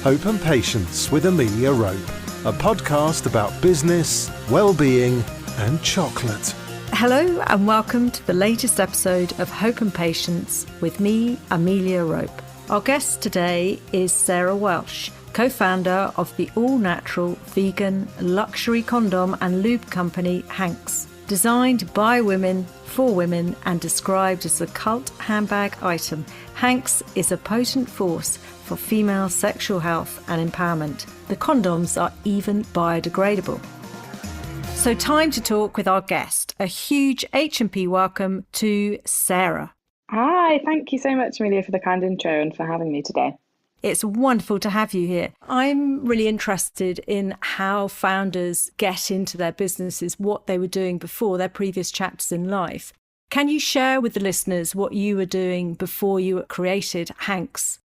Hope and Patience with Amelia Rope, a podcast about business, well-being and chocolate. Hello and welcome to the latest episode of Hope and Patience with me, Amelia Rope. Our guest today is Sarah Welsh, co-founder of the all-natural vegan luxury condom and lube company Hanx. Designed by women, for women, and described as a cult handbag item, Hanx is a potent force for female sexual health and empowerment. The condoms are even biodegradable. So time to talk with our guest. A huge H&P welcome to Sarah. Hi, thank you so much, Amelia, for the kind intro and for having me today. It's wonderful to have you here. I'm really interested in how founders get into their businesses, what they were doing before their previous chapters in life. Can you share with the listeners what you were doing before you created Hanx?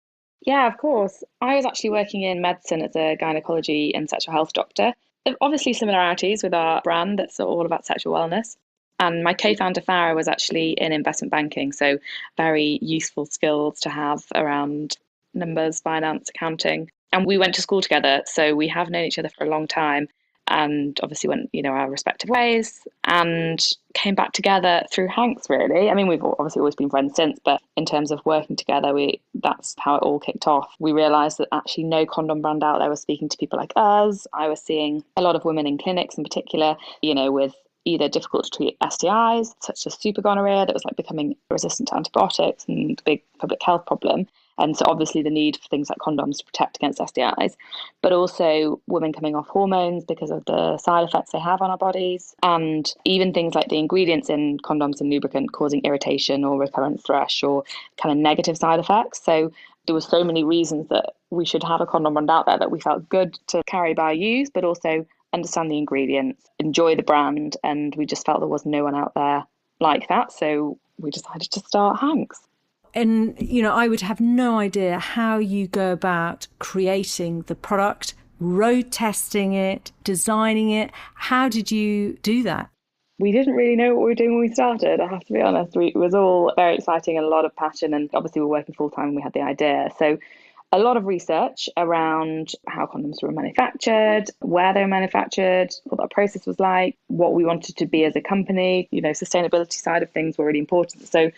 Yeah, of course. I was actually working in medicine as a gynaecology and sexual health doctor. Obviously similarities with our brand that's all about sexual wellness. And my co-founder Farah was actually in investment banking, so very useful skills to have around numbers, finance, accounting. And we went to school together, so we have known each other for a long time and obviously went, our respective ways and came back together through Hanx, really. I mean, we've obviously always been friends since, but in terms of working together, that's how it all kicked off. We realised that actually no condom brand out there was speaking to people like us. I was seeing a lot of women in clinics in particular, with either difficult to treat STIs, such as super gonorrhea, that was like becoming resistant to antibiotics and a big public health problem. And so obviously the need for things like condoms to protect against STIs, but also women coming off hormones because of the side effects they have on our bodies, and even things like the ingredients in condoms and lubricant causing irritation or recurrent thrush or kind of negative side effects. So there were so many reasons that we should have a condom brand out there that we felt good to carry by use, but also understand the ingredients, enjoy the brand, and we just felt there was no one out there like that. So we decided to start Hanx. And, I would have no idea how you go about creating the product, road testing it, designing it. How did you do that? We didn't really know what we were doing when we started, I have to be honest. It was all very exciting and a lot of passion. And obviously we're working full time when we had the idea. So a lot of research around how condoms were manufactured, where they were manufactured, what that process was like, what we wanted to be as a company. Sustainability side of things were really important. So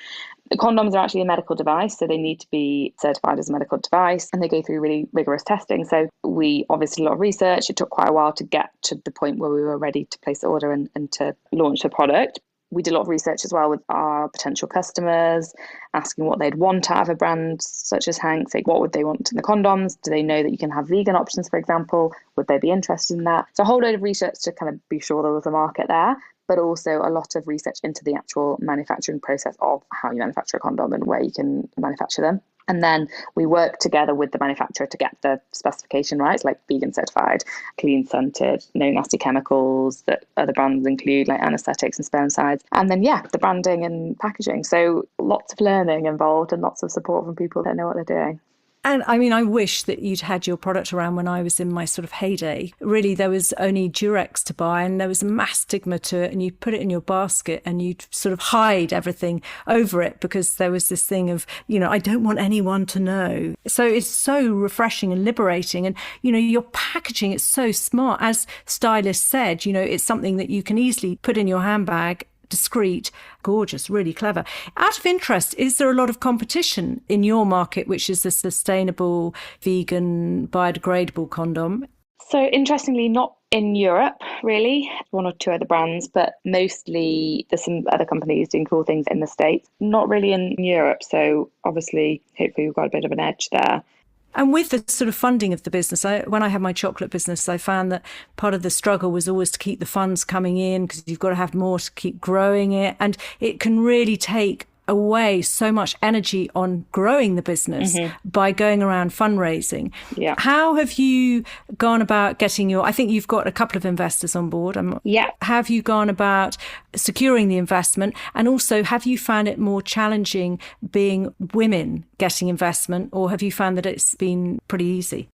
the condoms are actually a medical device, so they need to be certified as a medical device and they go through really rigorous testing. So we obviously did a lot of research. It took quite a while to get to the point where we were ready to place the order and to launch the product. We did a lot of research as well with our potential customers, asking what they'd want out of a brand such as Hanx. Like, what would they want in the condoms? Do they know that you can have vegan options, for example? Would they be interested in that? So a whole load of research to kind of be sure there was a market there, but also a lot of research into the actual manufacturing process of how you manufacture a condom and where you can manufacture them. And then we work together with the manufacturer to get the specification right, like vegan certified, clean scented, no nasty chemicals that other brands include, like anesthetics and spermicides. And then, the branding and packaging. So lots of learning involved and lots of support from people that know what they're doing. And I mean, I wish that you'd had your product around when I was in my sort of heyday. Really, there was only Durex to buy and there was a mass stigma to it, and you'd put it in your basket and you'd sort of hide everything over it because there was this thing of, I don't want anyone to know. So it's so refreshing and liberating. And, your packaging is so smart. As stylists said, it's something that you can easily put in your handbag, discreet, gorgeous, really clever. Out of interest, is there a lot of competition in your market, which is the sustainable, vegan, biodegradable condom? So interestingly, not in Europe, really. One or two other brands, but mostly there's some other companies doing cool things in the States. Not really in Europe. So obviously, hopefully we've got a bit of an edge there. And with the sort of funding of the business, when I had my chocolate business, I found that part of the struggle was always to keep the funds coming in because you've got to have more to keep growing it. And it can really take away so much energy on growing the business by going around fundraising. Yeah. How have you gone about getting I think you've got a couple of investors on board. Yeah. Have you gone about securing the investment? And also, have you found it more challenging being women getting investment, or have you found that it's been pretty easy?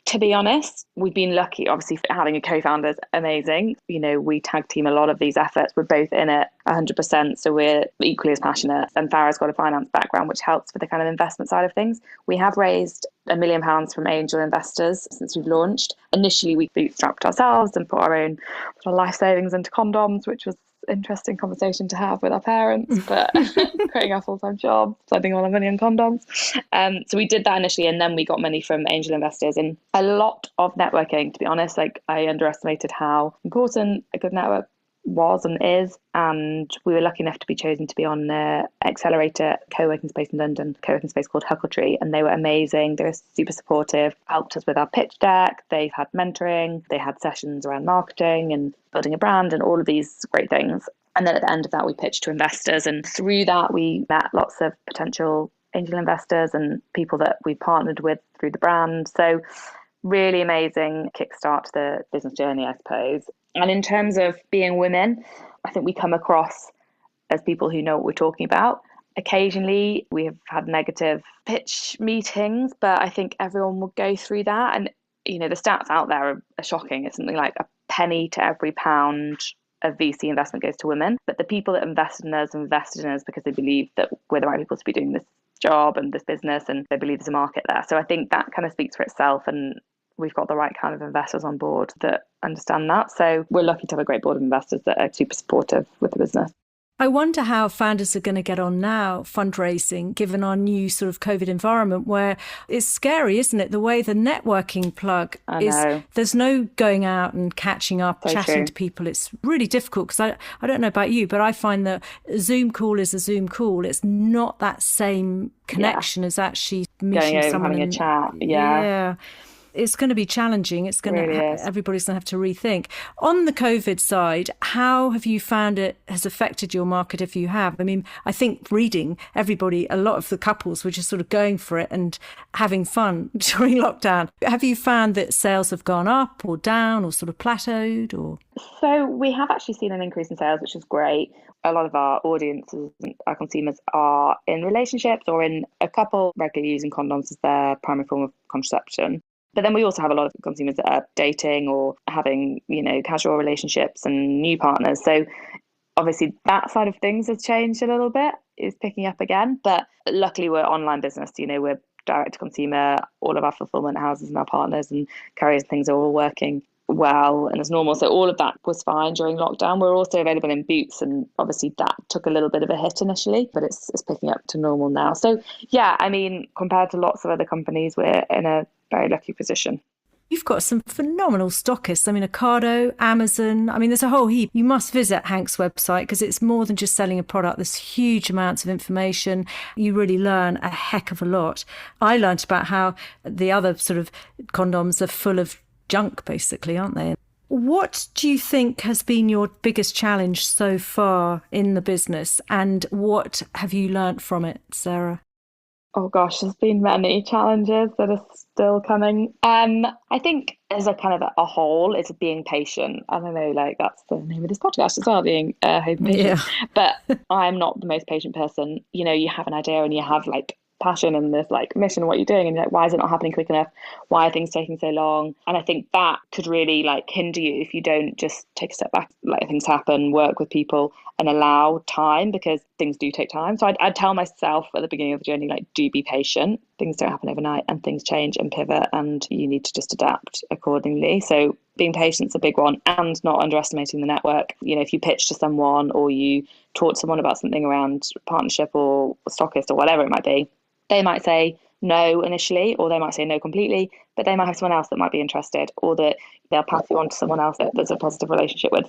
To be honest, we've been lucky. Obviously, having a co-founder is amazing. We tag team a lot of these efforts. We're both in it 100%, so we're equally as passionate. And Farah's got a finance background, which helps with the kind of investment side of things. We have raised £1 million from angel investors since we've launched. Initially, we bootstrapped ourselves and put our own sort of life savings into condoms, which was an interesting conversation to have with our parents, but creating our full-time job, spending all our money on condoms. So we did that initially, and then we got money from angel investors and a lot of networking, to be honest. Like, I underestimated how important a good network was and is, and we were lucky enough to be chosen to be on the accelerator co-working space in London, co-working space called Huckletree, and they were amazing. They were super supportive, helped us with our pitch deck. They've had mentoring, they had sessions around marketing and building a brand and all of these great things. And then at the end of that, we pitched to investors, and through that we met lots of potential angel investors and people that we partnered with through the brand. So really amazing kickstart to the business journey, I suppose. And in terms of being women, I think we come across as people who know what we're talking about. Occasionally, we have had negative pitch meetings, but I think everyone will go through that. And, you know, the stats out there are shocking. It's something like a penny to every pound of VC investment goes to women. But the people that invested in us because they believe that we're the right people to be doing this job and this business, and they believe there's a market there. So I think that kind of speaks for itself, and we've got the right kind of investors on board that understand that. So we're lucky to have a great board of investors that are super supportive with the business. I wonder how founders are going to get on now fundraising, given our new sort of COVID environment where it's scary, isn't it? The way the networking plug is, there's no going out and catching up, so chatting to people. It's really difficult because I don't know about you, but I find that a Zoom call is a Zoom call. It's not that same connection as actually meeting going over, someone. Having a chat. Yeah. It's going to be challenging. It's going to everybody's going to have to rethink. On the COVID side, how have you found it has affected your market, if you have? I mean, I think reading, a lot of the couples were just sort of going for it and having fun during lockdown. Have you found that sales have gone up or down or sort of plateaued? Or So we have actually seen an increase in sales, which is great. A lot of our audiences, our consumers, are in relationships or in a couple regularly using condoms as their primary form of contraception. But then we also have a lot of consumers that are dating or having, you know, casual relationships and new partners. So obviously that side of things has changed a little bit, is picking up again. But luckily we're online business, you know, we're direct to consumer. All of our fulfillment houses and our partners and carriers and things are all working well and as normal. So all of that was fine during lockdown. We're also available in Boots, and obviously that took a little bit of a hit initially, but it's picking up to normal now. So yeah, I mean, compared to lots of other companies, we're in a very lucky position. You've got some phenomenal stockists. I mean, Ocado, Amazon. I mean, there's a whole heap. You must visit Hanx website because it's more than just selling a product. There's huge amounts of information. You really learn a heck of a lot. I learned about how the other sort of condoms are full of junk, basically, aren't they? What do you think has been your biggest challenge so far in the business, and what have you learnt from it, Sarah? Oh gosh, there's been many challenges that are still coming. I think as a kind of a whole, it's being patient. I don't know, like that's the name of this podcast as well, being patient. Yeah. But I'm not the most patient person. You know, you have an idea and you have like passion and this like mission of what you're doing, and you're like, why is it not happening quick enough? Why are things taking so long? And I think that could really like hinder you if you don't just take a step back, let things happen, work with people and allow time, because things do take time. So I'd tell myself at the beginning of the journey, like, do be patient. Things don't happen overnight and things change and pivot, and you need to just adapt accordingly. So being patient is a big one, and not underestimating the network. You know, if you pitch to someone or you talk to someone about something around partnership or stockist or whatever it might be, they might say no initially, or they might say no completely, but they might have someone else that might be interested, or that they'll pass you on to someone else that there's a positive relationship with.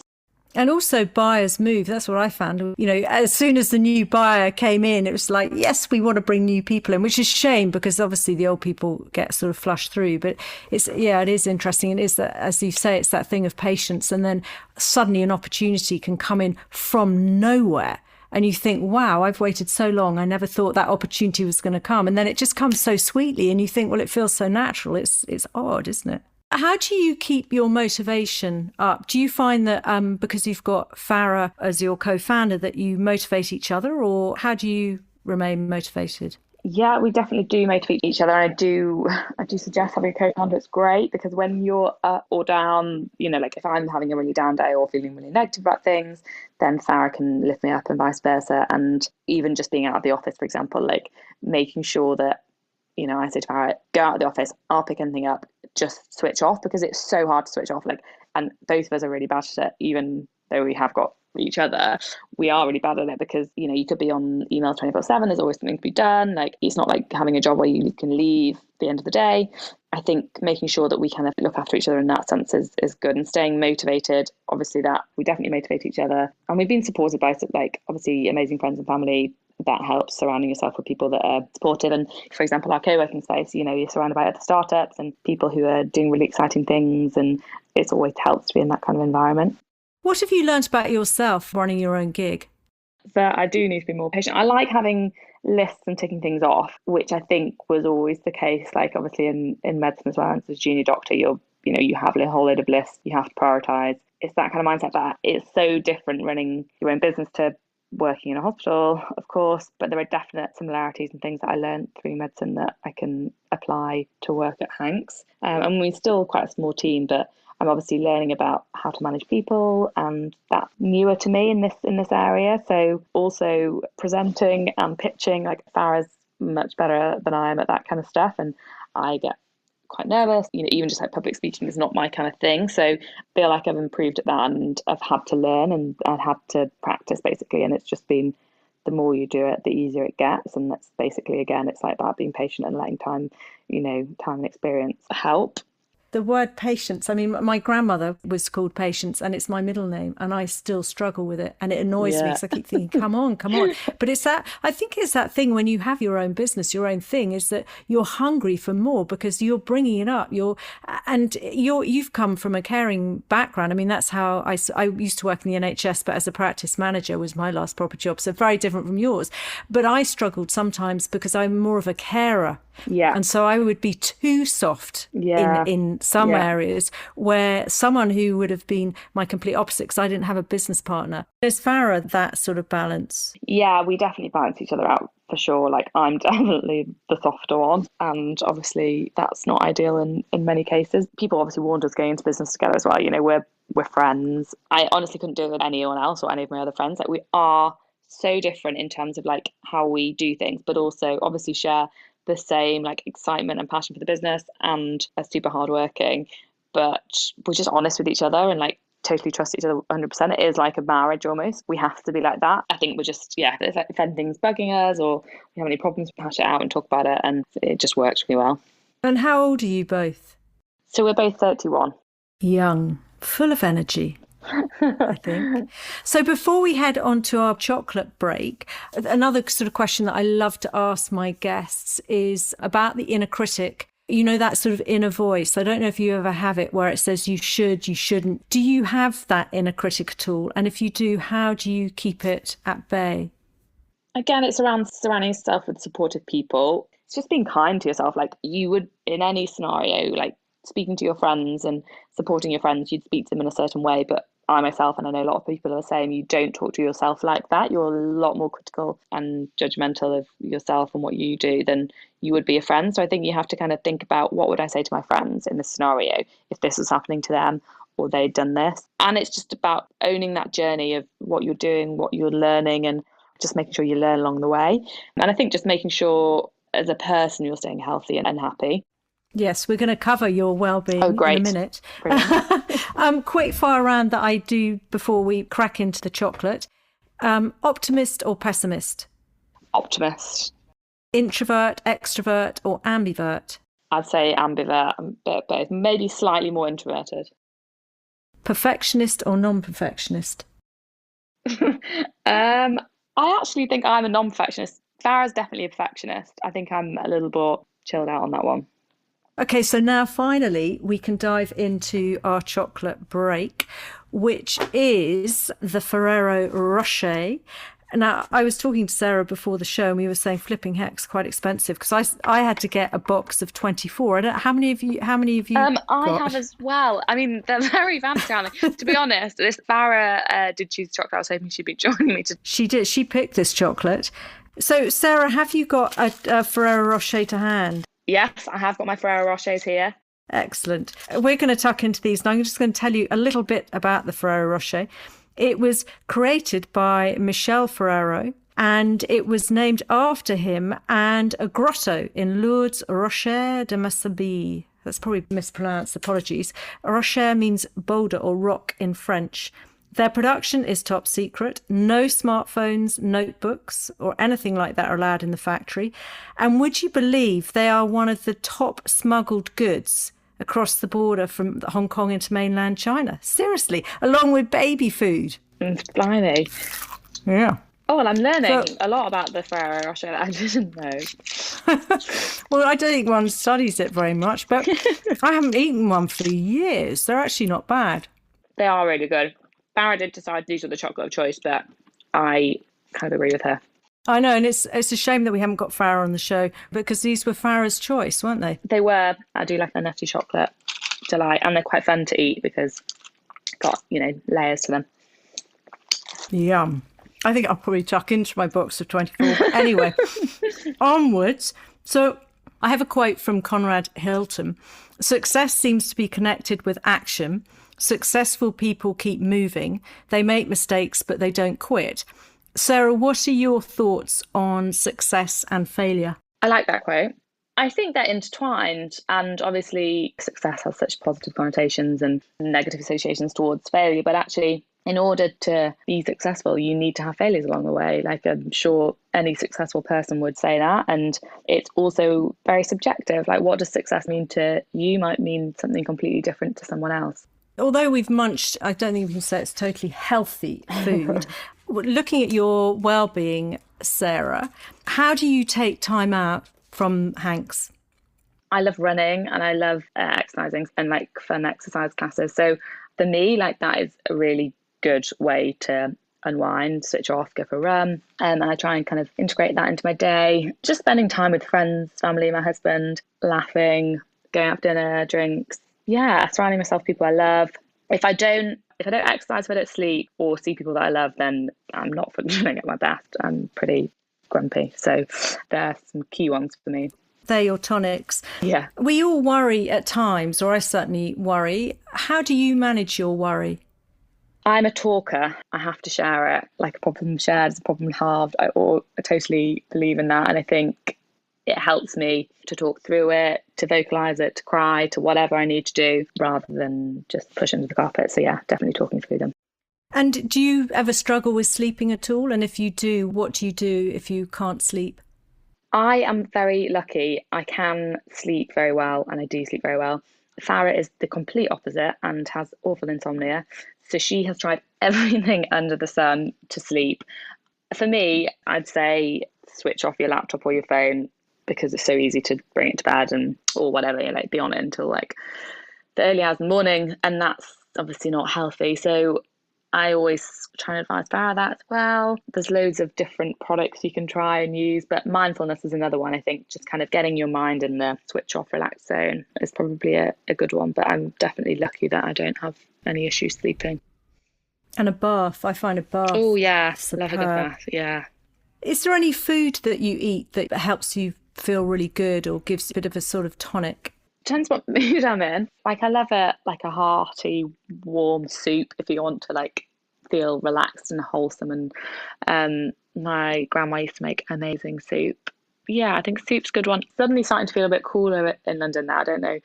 And also buyers move. That's what I found. You know, as soon as the new buyer came in, it was like, yes, we want to bring new people in, which is a shame because obviously the old people get sort of flushed through. But it is interesting. It is that, as you say, it's that thing of patience. And then suddenly an opportunity can come in from nowhere. And you think, wow, I've waited so long. I never thought that opportunity was going to come. And then it just comes so sweetly. And you think, well, it feels so natural. It's odd, isn't it? How do you keep your motivation up? Do you find that because you've got Farah as your co-founder that you motivate each other, or how do you remain motivated? Yeah, we definitely do motivate each other. And I do suggest having a co-founder. It's great because when you're up or down, you know, like if I'm having a really down day or feeling really negative about things, then Farah can lift me up and vice versa. And even just being out of the office, for example, like making sure that, I say to Farah, go out of the office, I'll pick anything up, just switch off, because it's so hard to switch off. Like, and both of us are really bad at it, even though we have got each other. We are really bad at it because, you could be on email 24/7. There's always something to be done. Like, it's not like having a job where you can leave at the end of the day. I think making sure that we kind of look after each other in that sense is good, and staying motivated. Obviously, that we definitely motivate each other, and we've been supported by, like, obviously amazing friends and family. That helps, surrounding yourself with people that are supportive. And for example, our co-working space, you're surrounded by other startups and people who are doing really exciting things, and it's always helps to be in that kind of environment. What have you learned about yourself running your own gig? That I do need to be more patient. I like having lists and ticking things off, which I think was always the case. Like, obviously in medicine as well, as a junior doctor, you have a whole load of lists you have to prioritize. It's that kind of mindset that it's so different running your own business to working in a hospital, of course, but there are definite similarities and things that I learned through medicine that I can apply to work at Hanx. And we're still quite a small team, but I'm obviously learning about how to manage people, and that's newer to me in this area. So also presenting and pitching, like, Farah's much better than I am at that kind of stuff, and I get quite nervous. Even just like public speaking is not my kind of thing. So I feel like I've improved at that, and I've had to learn, and I've had to practice basically. And it's just been, the more you do it, the easier it gets. And that's basically, again, it's like that, being patient and letting time and experience help. The word patience, I mean, my grandmother was called Patience, and it's my middle name, and I still struggle with it, and it annoys me because I keep thinking, come on. But I think it's that thing when you have your own business, your own thing, is that you're hungry for more because you're bringing it up. You've come from a caring background. I mean, that's how I used to work in the NHS, but as a practice manager was my last proper job, so very different from yours. But I struggled sometimes because I'm more of a carer. Yeah. And so I would be too soft in some areas, where someone who would have been my complete opposite, because I didn't have a business partner. Is Farah that sort of balance? Yeah, we definitely balance each other out for sure. Like, I'm definitely the softer one, and obviously that's not ideal in many cases. People obviously warned us going into business together as well. We're friends. I honestly couldn't do it with anyone else or any of my other friends. Like, we are so different in terms of like how we do things, but also obviously share the same like excitement and passion for the business, and are super hardworking, but we're just honest with each other and like totally trust each other 100%. It is like a marriage almost. We have to be like that. I think we're just, it's like if anything's bugging us or we have any problems, we hash it out and talk about it, and it just works really well. And how old are you both? So we're both 31. Young, full of energy. I think. So before we head on to our chocolate break, another sort of question that I love to ask my guests is about the inner critic. That sort of inner voice. I don't know if you ever have it where it says you should, you shouldn't. Do you have that inner critic at all? And if you do, how do you keep it at bay? Again, it's around surrounding yourself with supportive people. It's just being kind to yourself. Like, you would, in any scenario, like speaking to your friends and supporting your friends, you'd speak to them in a certain way. But I myself, and I know a lot of people are saying, you don't talk to yourself like that. You're a lot more critical and judgmental of yourself and what you do than you would be a friend. So I think you have to kind of think about, what would I say to my friends in this scenario if this was happening to them or they'd done this? And it's just about owning that journey of what you're doing, what you're learning, and just making sure you learn along the way. And I think just making sure as a person you're staying healthy and happy. Yes, we're going to cover your well-being in a minute. Quick fire round that I do before we crack into the chocolate. Optimist or pessimist? Optimist. Introvert, extrovert or ambivert? I'd say ambivert, but both. Maybe slightly more introverted. Perfectionist or non-perfectionist? I actually think I'm a non-perfectionist. Farah's definitely a perfectionist. I think I'm a little more chilled out on that one. Okay, so now finally we can dive into our chocolate break, which is the Ferrero Rocher. Now, I was talking to Sarah before the show, and we were saying flipping heck's quite expensive, because I had to get a box of 24. I don't, how many of you I have as well. I mean, they're very fancy, aren't they? To be honest, this Farah did choose chocolate. I was hoping she'd be joining me. She did. She picked this chocolate. So, Sarah, have you got a Ferrero Rocher to hand? Yes, I have got my Ferrero Rochers here. Excellent. We're going to tuck into these now. I'm just going to tell you a little bit about the Ferrero Rocher. It was created by Michelle Ferrero and it was named after him and a grotto in Lourdes, Rocher de Massabie. That's probably mispronounced, apologies. Rocher means boulder or rock in French. Their production is top secret. No smartphones, notebooks, or anything like that are allowed in the factory. And would you believe they are one of the top smuggled goods across the border from Hong Kong into mainland China? Seriously, along with baby food. Blimey. Yeah. Oh, well, I'm learning a lot about the Ferrero Rocher that I didn't know. Well, I don't think one studies it very much, but I haven't eaten one for years. They're actually not bad. They are really good. Farah did decide these were the chocolate of choice, but I kind of agree with her. I know, and it's a shame that we haven't got Farah on the show, because these were Farah's choice, weren't they? They were. I do like a nutty chocolate delight, and they're quite fun to eat because got, layers to them. Yum. I think I'll probably tuck into my box of 24. But anyway, onwards. So I have a quote from Conrad Hilton. Success seems to be connected with action. Successful people keep moving. They make mistakes, but they don't quit. Sarah, what are your thoughts on success and failure? I like that quote. I think they're intertwined, and obviously success has such positive connotations and negative associations towards failure, but actually in order to be successful, you need to have failures along the way. Like, I'm sure any successful person would say that. And it's also very subjective. Like, what does success mean to you might mean something completely different to someone else. Although we've munched, I don't think we can say it's totally healthy food. Looking at your well-being, Sarah, how do you take time out from Hanx? I love running and I love exercising and fun exercise classes. So for me, that is a really good way to unwind, switch off, go for a run. And I try and kind of integrate that into my day. Just spending time with friends, family, my husband, laughing, going out for dinner, drinks. Yeah, surrounding myself with people I love. If I don't exercise, if I don't sleep or see people that I love, then I'm not functioning at my best. I'm pretty grumpy. So there are some key ones for me. They're your tonics. Yeah. We all worry at times, or I certainly worry. How do you manage your worry? I'm a talker. I have to share it. Like, a problem shared is a problem halved. I totally believe in that. And I think it helps me to talk through it, to vocalise it, to cry, to whatever I need to do, rather than just push under the carpet. So yeah, definitely talking through them. And do you ever struggle with sleeping at all? And if you do, what do you do if you can't sleep? I am very lucky. I can sleep very well, and I do sleep very well. Farah is the complete opposite and has awful insomnia. So she has tried everything under the sun to sleep. For me, I'd say switch off your laptop or your phone, because it's so easy to bring it to bed or whatever, be on it until the early hours in the morning, and that's obviously not healthy. So I always try and advise Farah that as well. There's loads of different products you can try and use, but mindfulness is another one. I think just kind of getting your mind in the switch off, relax zone is probably a good one, but I'm definitely lucky that I don't have any issues sleeping. And a bath. I find a bath. Oh yeah, superb. Love a good bath, yeah. Is there any food that you eat that helps you feel really good or gives a bit of a sort of tonic? Depends what mood I'm in. I love a hearty, warm soup if you want to feel relaxed and wholesome. And my grandma used to make amazing soup. Yeah, I think soup's a good one. Suddenly starting to feel a bit cooler in London now. I don't know.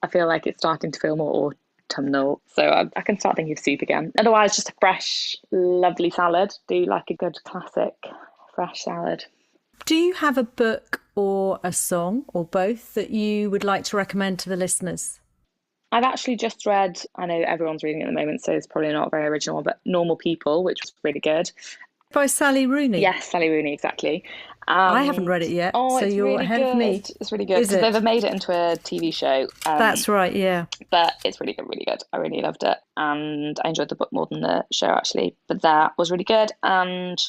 I feel like it's starting to feel more autumnal. So I can start thinking of soup again. Otherwise, just a fresh, lovely salad. Do a good classic fresh salad. Do you have a book or a song or both that you would like to recommend to the listeners? I've actually just read, I know everyone's reading it at the moment, so it's probably not very original, but Normal People, which was really good. By Sally Rooney? Yes, Sally Rooney, exactly. I haven't read it yet, so you're really ahead of me. It's really good. Because they've made it into a TV show. That's right, yeah. But it's really good, really good. I really loved it. And I enjoyed the book more than the show, actually. But that was really good. And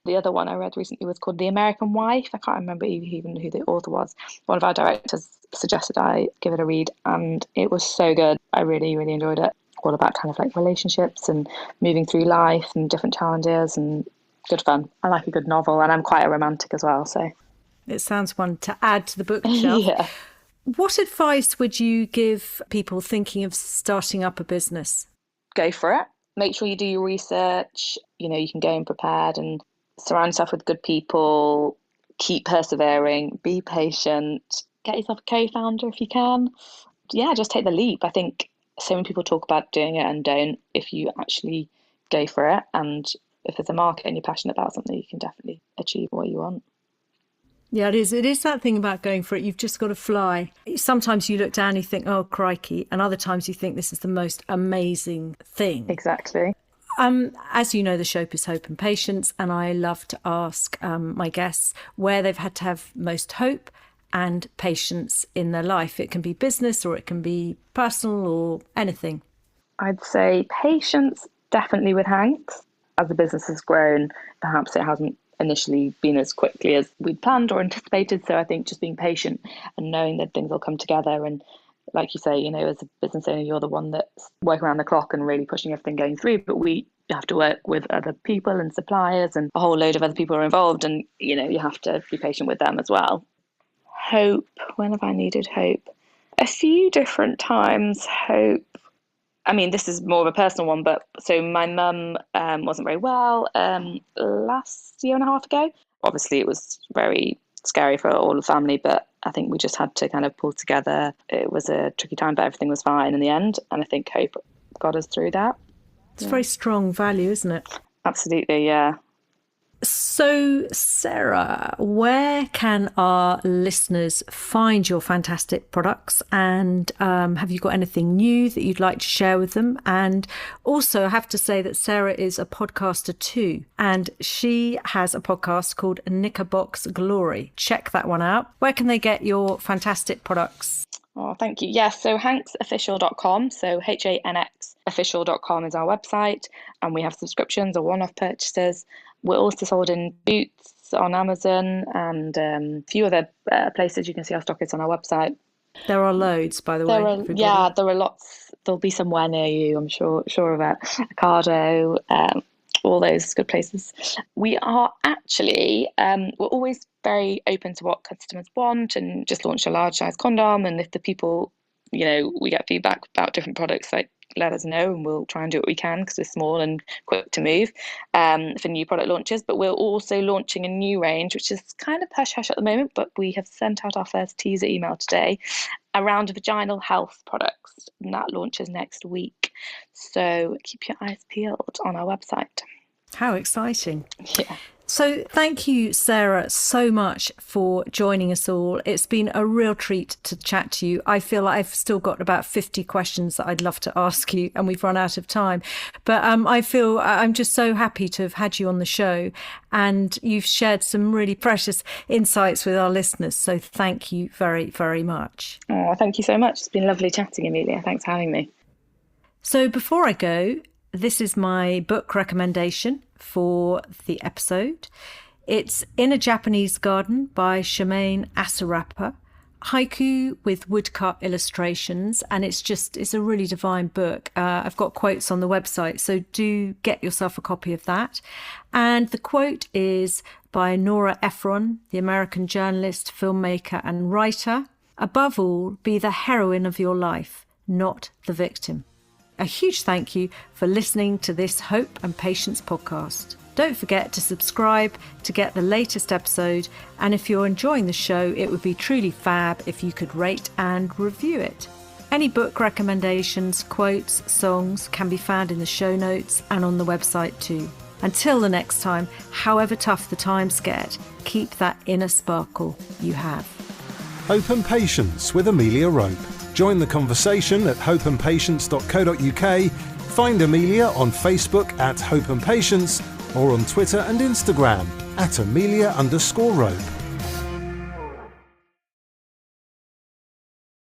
the other one I read recently was called The American Wife. I can't remember even who the author was. One of our directors suggested I give it a read, and it was so good. I really, really enjoyed it. All about kind of relationships and moving through life and different challenges, and good fun. I like a good novel, and I'm quite a romantic as well. So it sounds one to add to the bookshelf. Yeah. What advice would you give people thinking of starting up a business? Go for it. Make sure you do your research. You can go in prepared and surround yourself with good people, keep persevering, be patient, get yourself a co-founder if you can. Yeah, just take the leap. I think so many people talk about doing it and don't. If you actually go for it, and if there's a market and you're passionate about something, you can definitely achieve what you want. Yeah, it is. It is that thing about going for it. You've just got to fly. Sometimes you look down and you think, oh, crikey. And other times you think this is the most amazing thing. Exactly. As you know, the show is Hope and Patience. And I love to ask my guests where they've had to have most hope and patience in their life. It can be business or it can be personal or anything. I'd say patience, definitely with Hanx. As the business has grown, perhaps it hasn't initially been as quickly as we'd planned or anticipated. So I think just being patient and knowing that things will come together. And like you say, you know, as a business owner, you're the one that's working around the clock and really pushing everything going through. But we have to work with other people and suppliers, and a whole load of other people are involved. And, you know, you have to be patient with them as well. Hope. When have I needed hope? A few different times. Hope. I mean, this is more of a personal one, but so my mum wasn't very well last year and a half ago. Obviously, it was very scary for all the family, but I think we just had to kind of pull together. It was a tricky time, but everything was fine in the end. And I think hope got us through that. It's a very strong value, isn't it? Absolutely, yeah. So, Sarah, where can our listeners find your fantastic products? And have you got anything new that you'd like to share with them? And also, I have to say that Sarah is a podcaster too, and she has a podcast called Knickerbox Glory. Check that one out. Where can they get your fantastic products? Oh, thank you. Yes, so hanxofficial.com. So HANX official.com is our website, and we have subscriptions or one-off purchases. We're also sold in Boots on Amazon and a few other places. You can see our stock is on our website. There are loads, by the way. There are lots. There'll be somewhere near you, I'm sure of it. Ocado, all those good places. We are actually, we're always very open to what customers want, and just launched a large size condom. And if the people, you know, we get feedback about different products, like, let us know and we'll try and do what we can, because we're small and quick to move for new product launches. But we're also launching a new range, which is kind of hush hush at the moment, but we have sent out our first teaser email today around vaginal health products, and that launches next week. So keep your eyes peeled on our website. How exciting. Yeah. So thank you, Sarah, so much for joining us all. It's been a real treat to chat to you. I feel like I've still got about 50 questions that I'd love to ask you, and we've run out of time. But I feel I'm just so happy to have had you on the show, and you've shared some really precious insights with our listeners. So thank you very, very much. Oh, thank you so much. It's been lovely chatting, Amelia. Thanks for having me. So before I go, this is my book recommendation for the episode. It's In a Japanese Garden by Charmain Aserappa, haiku with woodcut illustrations, and it's a really divine book. I've got quotes on the website, so do get yourself a copy of that. And the quote is by Nora Ephron, the American journalist, filmmaker and writer. Above all, be the heroine of your life, not the victim. A huge thank you for listening to this Hope and Patience podcast. Don't forget to subscribe to get the latest episode. And if you're enjoying the show, it would be truly fab if you could rate and review it. Any book recommendations, quotes, songs can be found in the show notes and on the website too. Until the next time, however tough the times get, keep that inner sparkle you have. Hope and Patience with Amelia Rope. Join the conversation at hopeandpatience.co.uk. Find Amelia on Facebook at Hope and Patience, or on Twitter and Instagram at Amelia_Rope.